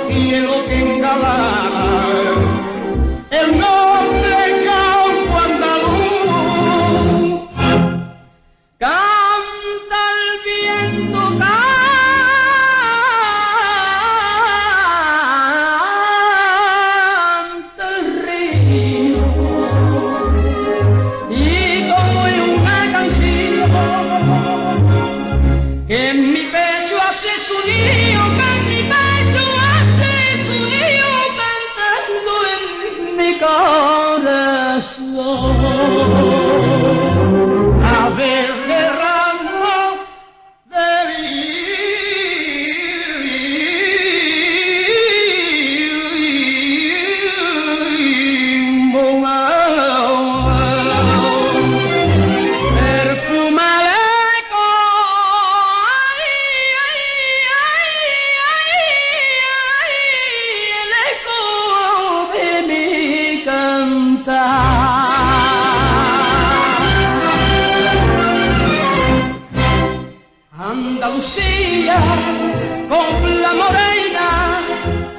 cielo que engalana el noble campo andaluz. Canta el viento, canta el río, y como en una canción que en mi pecho hace su nido, que en mi pecho hace su nido, pensando en mi corazón. A ver derramo de perfuma el eco, el eco de mi cantar. Andalucía, con la morena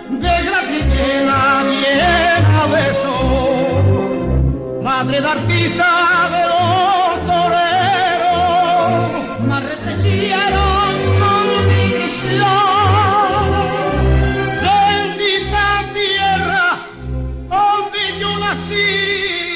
de la que nadie beso, madre de artista de los toreros, más represieron con división. Bendita tierra donde yo nací.